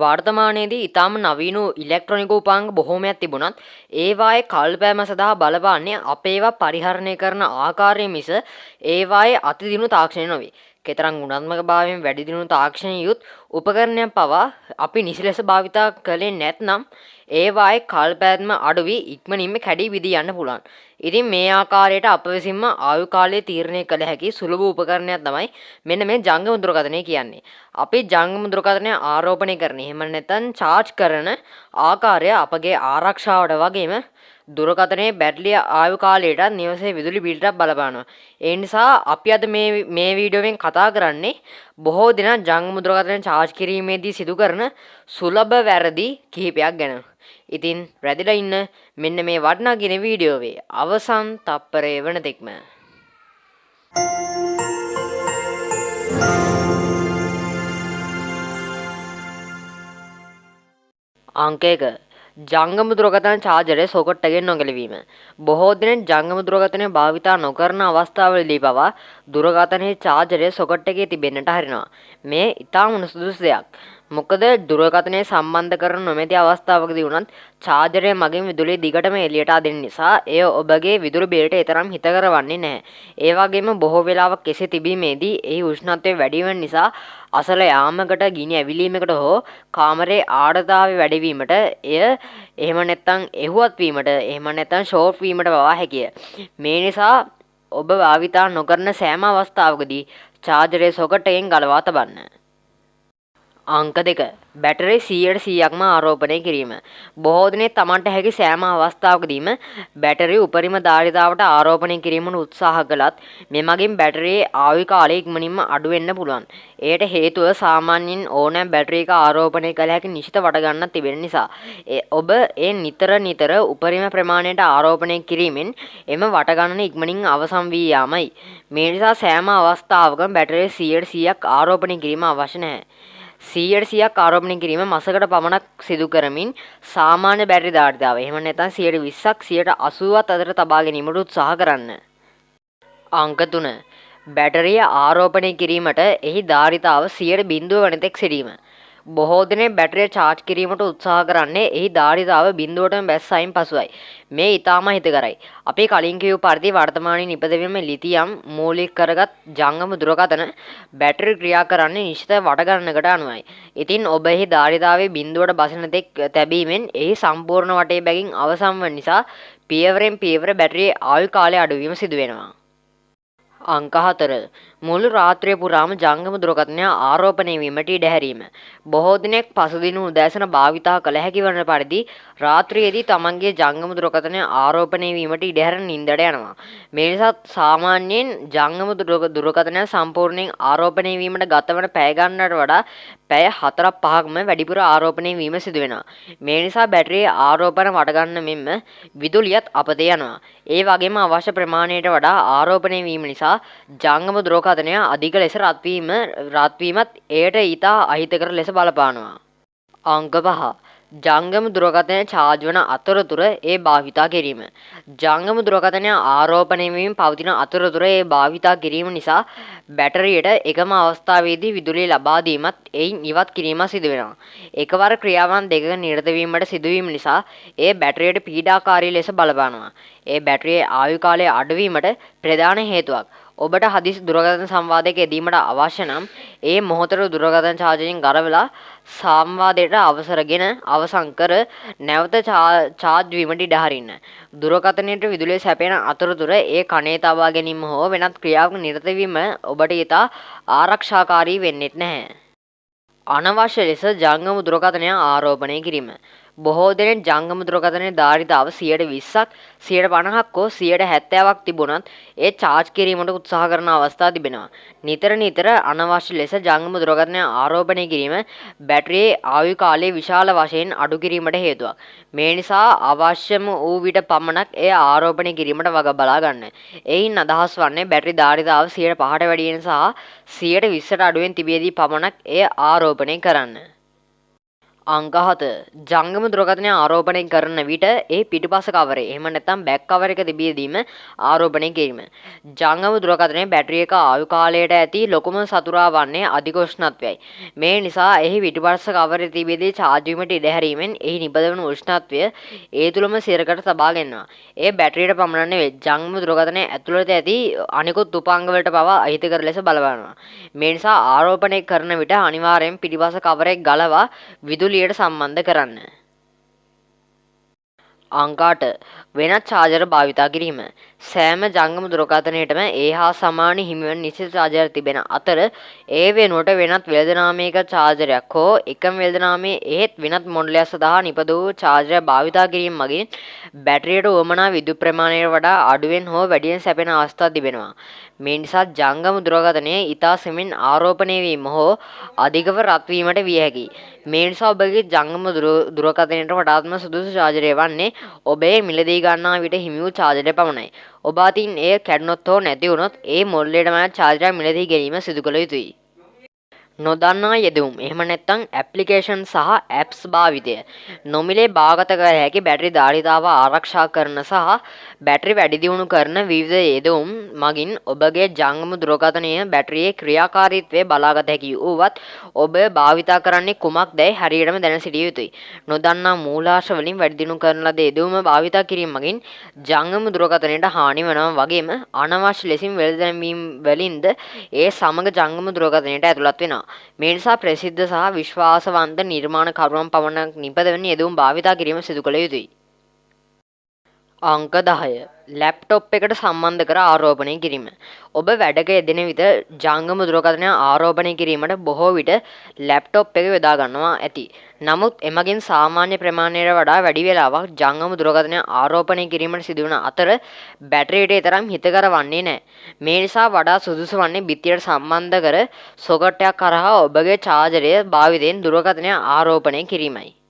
වර්තමානයේදී ඊටම නවීන ඉලෙක්ට්‍රොනික උපාංග බොහෝමයක් තිබුණත් ඒවායේ කල්පෑම සඳහා බලපාන්නේ අප ඒවා පරිහරණය කරන ආකාරය මිස ඒවායේ අතිදිනු තාක්ෂණය නොවේ. කෙතරම් ගුණාත්මක භාවයෙන් වැඩි දියුණු තාක්ෂණීය යුත් උපකරණයන් පවා අපි නිසි ලෙස භාවිතා කළේ නැත්නම් ඒවායේ කල්පෑම අඩු වී ඉක්මනින්ම කැඩී බිඳී යන්න පුළුවන්. ඉතින් මේ ආකාරයට අප විසින්ම ආයු කාලය තීරණය කළ හැකි සුලභ උපකරණයක් තමයි මෙන්න මේ ජංගම දුරකථනය කියන්නේ. අපි ජංගම දුරකථනය ආරෝපණය කරන එහෙම නැත්නම් චාර්ජ් කරන ආකාරය අපගේ ආරක්ෂාවට වගේම දුරකථනයේ බැටරිය ආයු කාලයට නිවසේ විදුලි බිලටත් බලපානවා. ඒ නිසා අපි අද මේ වීඩියෝවෙන් කතා කරන්නේ බොහෝ දෙනා ජංගම දුරකථනය චාර්ජ් කිරීමේදී සිදු කරන සුලභ වැරදි කිහිපයක් ගැන. ඉතින් රැඳිලා ඉන්න මෙන්න මේ වටිනා කියන වීඩියෝවේ අවසන් තප්පරය වන තෙක්ම. අංක 1 ජංගම දුරකථන චාර්ජරයේ සොකට් එකෙන් නොගැලවීම. බොහෝ දෙනෙක් ජංගම දුරකථනය භාවිතා නොකරන අවස්ථාවලදී පවා දුරකථනයේ චාර්ජරය සොකට් එකේ තිබෙන්නට හරිනවා. මේ ඉතාම නුසුදුසු දෙයක්. මොකද දුරකථනය සම්බන්ධ කරන නොමැති අවස්ථාවකදී වුණත් චාර්ජරය මගින් විදුලිය දිගටම එළියට ආදෙන නිසා එය ඔබගේ විදුලි බිලට තරම් හිතකර වන්නේ නැහැ. ඒ වගේම බොහෝ වෙලාවක් කෙසේ තිබීමේදී එහි උෂ්ණත්වය වැඩි වෙන නිසා අසල යාමකට ගිනි ඇවිලීමකට හෝ කාමරයේ ආර්ද්‍රතාවය වැඩි වීමට එය එහෙම නැත්නම් එහුවත් වීමට එහෙම නැත්නම් ෂෝට් වීමට පවා හැකිය. මේ නිසා ඔබ භාවිතා නොකරන සෑම අවස්ථාවකදී චාර්ජරයේ සොකට් එකෙන් ගලවා තබන්න. අංක 2 බැටරි 100%ක්ම ආරෝපණය කිරීම. බොහෝ දෙනෙක් Tamanට හැකි සෑම අවස්ථාවකදීම බැටරි උපරිම ධාරිතාවට ආරෝපණය කිරීමට උත්සාහ කළත් මෙමගින් බැටරියේ ආයු කාලය ඉක්මනින්ම අඩු වෙන්න පුළුවන්. එයට හේතුව සාමාන්‍යයෙන් ඕනෑම බැටරි එක ආරෝපණය කළ හැකි නිශ්චිත වට ගන්නක් තිබෙන නිසා. ඔබ ඒ නිතර උපරිම ප්‍රමාණයට ආරෝපණය කිරීමෙන් එම වට ගණන ඉක්මනින් අවසන් වී යාමයි. මේ නිසා සෑම අවස්ථාවකම බැටරිය 100%ක් ආරෝපණය කිරීම අවශ්‍ය නැහැ. 100%ක් ආරෝපණය කිරීම මාසකට පමණක් සිදු කරමින් සාමාන්‍ය බැටරි ධාරිතාව එහෙම නැත්නම් 120ක් 180ක් අතර තබා ගැනීමට උත්සාහ කරන්න. අංක 3 බැටරිය ආරෝපණය කිරීමට එහි ධාරිතාව 0.0 වන තෙක් සිටීම. බොහෝ දෙනෙක් බැටරිය චාර්ජ් කිරීමට උත්සාහ කරන්නේ එහි ධාරිතාව බිඳුවටම බැස්සයින් පසුයි. මේ ඊටාම හිතකරයි. අපි කලින් කියූ පරිදි වර්තමානයේ නිපදවීම ලිතියම් මූලික කරගත් ජංගම දුරකථන බැටරි ක්‍රියා කරන්නේ නිශ්චිත වට ගණනකට අනුවයි. ඉතින් ඔබ එහි ධාරිතාවයේ බිඳුවට බසින තෙක් තැබීමෙන් එහි සම්පූර්ණ වටේ බැගින් අවසන් වන නිසා පියවරෙන් පියවර බැටරියේ ආයු කාලය අඩුවීම සිදු වෙනවා. අංක 4 මුළු රාත්‍රිය පුරාම ජංගම දුරකථනය ආරෝපණය වීමට ඉඩ හැරීම. බොහෝ දිනක් පසුදින උදෑසන භාවිතා කළ හැකි වන පරිදි රාත්‍රියේදී තමන්ගේ ජංගම දුරකථනය ආරෝපණය වීමට ඉඩ හැරෙන නින්දට යනවා. මේ නිසා සාමාන්‍යයෙන් ජංගම දුරකථනය සම්පූර්ණයෙන් ආරෝපණය වීමට ගතවන පැය ගණනකට වඩා පැය 4-5ක්ම වැඩිපුර ආරෝපණය වීම සිදු වෙනවා. මේ නිසා බැටරියේ ආරෝපණ වට ගන්න මෙන්ම විදුලියත් අපතේ යනවා. ඒ වගේම අවශ්‍ය ප්‍රමාණයට වඩා ආරෝපණය වීම නිසා ජංගම දුරකථනය අධික ලෙස රත් වීමත් එයට ඊට අහිතකර ලෙස බලපානවා. අංක 5 ජංගම දුරකථනය චාර්ජ් වන අතරතුර ඒ භාවිතා කිරීම. ජංගම දුරකථනය ආරෝපණය වීම පවතින අතරතුර ඒ භාවිතා කිරීම නිසා බැටරියට එකම අවස්ථාවේදී විදුලිය ලබා දීමත් එයින් ඉවත් කිරීම සිදු වෙනවා. එකවර ක්‍රියාවන් දෙකක නිරත වීමට සිදුවීම නිසා ඒ බැටරියට පීඩාකාරී ලෙස බලපානවා. ඒ බැටරියේ ආයු කාලය අඩු වීමට ප්‍රධාන හේතුවක්. ඔබට හදිසි දුරකථන සංවාදයක යෙදීමට අවශ්‍ය නම් ඒ මොහොතට දුරකථන චාර්ජරයෙන් ගරවලා සංවාදයට අවසරගෙන අවසන් කර නැවත චාර්ජ් වීමට ඉඩ හරින්න. දුරකථනයට විදුලිය සැපෙන අතරතුර ඒ කණේ තබා ගැනීම හෝ වෙනත් ක්‍රියාවක නිරත වීම ඔබට ඉතා ආරක්ෂාකාරී වෙන්නේ නැහැ. අනවශ්‍ය ලෙස ජංගම දුරකථනය ආරෝපණය කිරීම. බොහෝ දෙනෙක් ජංගම ධාරිතාවේ ධාරිතාව 120ක් 150ක් හෝ 170ක් තිබුණත් ඒ චාර්ජ් කිරීමට උත්සාහ කරන අවස්ථා තිබෙනවා. නිතර අනවශ්‍ය ලෙස ජංගම දුරකථනය ආරෝපණය කිරීම බැටරියේ ආයු කාලය විශාල වශයෙන් අඩු කිරීමට හේතුවක්. මේ නිසා අවශ්‍යම වූ විට පමණක් එය ආරෝපණය කිරීමට වග බලා ගන්න. එයින් අදහස් වන්නේ බැටරි ධාරිතාව 105ට වැඩි වෙන සහ 120ට අඩුවෙන් තිබියදී පමණක් එය ආරෝපණය කරන්න. අංක 7 ජංගම දුරකථනය ආරෝපණය කරන විට ඒ පිටුපස කවරේ එහෙම නැත්නම් බෑක් කවර් එක තිබියදීම ආරෝපණය කිරීම. ජංගම දුරකථනයේ බැටරි එක ආයු කාලයට ඇති ලොකුම සතුරා වන්නේ අධික උෂ්ණත්වයයි. මේ නිසා එහි පිටුපස කවරේ තිබියදී charge වීමට ඉඩ හැරීමෙන් එහි නිබදවන උෂ්ණත්වය ඒ තුලම සිරකට තබා ගැනීම. ඒ බැටරියට පමණ නෙවෙයි ජංගම දුරකථනයේ ඇතුළත ඇති අනිකුත් උපාංග වලට පවා අහිතකර ලෙස බලපානවා. මේ නිසා ආරෝපණය කරන විට අනිවාර්යෙන් පිටිපස කවරේ ගලවා විදුලියට සම්බන්ධ කරන්න. අංක 8 වෙනත් චාර්ජර් භාවිතා කිරීම. සෑම ජංගම දුරකථනයකටම ඒ හා සමාන හිමිවන නිශ්චිත චාර්ජර් තිබෙන අතර ඒ වෙනුවට වෙනත් වෙළඳනාමයක චාර්ජරයක් හෝ එකම වෙළඳනාමයේ එහෙත් වෙනත් මොඩලයක් සඳහා නිපද වූ චාර්ජරයක් භාවිතා කිරීම මගින් බැටරියට උවමනා විදුලි ප්‍රමාණයට වඩා අඩුවෙන් හෝ වැඩියෙන් සැපෙන අවස්ථා තිබෙනවා. මේ නිසා ජංගම දුරකථනයේ ඊතා සෙමින් ආරෝපණය වීම හෝ අධිකව රත් වීමට විය හැකියි. මේ නිසා ඔබගේ ජංගම දුරකථනයට වඩාත්ම සුදුසු චාර්ජරය වන්නේ ඔබේ මිලදී ගන්නා විට හිමි වූ චාර්ජරය පමණයි. ඔබ අතින් එය කැඩුනොත් හෝ නැති වුනොත් ඒ මොඩලයටම චාර්ජරය මිලදී ගැනීම සිදු කළ යුතුයි. නොදන්නා යෙදවුම් එහෙම නැත්නම් ඇප්ලිකේෂන් සහ ඇප්ස් භාවිතය නොමිලේ භාගත කර හැකි බැටරි ධාරිතාව ආරක්ෂා කරන සහ බැටරි වැඩි දියුණු කරන විවිධ යෙදවුම් මගින් ඔබගේ ජංගම දුරකථනය බැටරියේ ක්‍රියාකාරීත්වය බලාගත හැකි වුවත් ඔබ භාවිතා කරන්නේ කුමක්දැයි හරියටම දැන සිටිය යුතුයි. නොදන්නා මූලාශ්‍ර වලින් වැඩි දියුණු කරන ලද යෙදවුම භාවිතා කිරීම මගින් ජංගම දුරකථනයට හානි වෙනවා වගේම අනවශ්‍ය ලෙසින් වෙළඳැන්වීම් වලින්ද ඒ සමග ජංගම දුරකථනයට ඇතුළත් වෙනවා. මේ නිසා ප්‍රසිද්ධ සහ විශ්වාසවන්ත නිර්මාණකරුවන් පමණක් නිපදවන යෙදවුම් භාවිතා කිරීම සිදු කළ යුතුයි. අංක 10 ලැප්ටොප් එකට සම්බන්ධ කර ආරෝපණය කිරීම. ඔබ වැඩක යෙදෙන විට ජංගම දුරකථනය ආරෝපණය කිරීමට බොහෝ විට ලැප්ටොප් එක යොදා ගන්නවා ඇති. නමුත් එමගින් සාමාන්‍ය ප්‍රමාණයට වඩා වැඩි වේලාවක් ජංගම දුරකථනය ආරෝපණය කිරීමට සිදුවන අතර බැටරියට තරම් හිතකර වන්නේ නැහැ. මේ නිසා වඩා සුදුසු වන්නේ බිත්තියට සම්බන්ධ කර සොකට් එකක් කරහා ඔබගේ චාර්ජරය භාවිතයෙන් දුරකථනය ආරෝපණය කිරීමයි.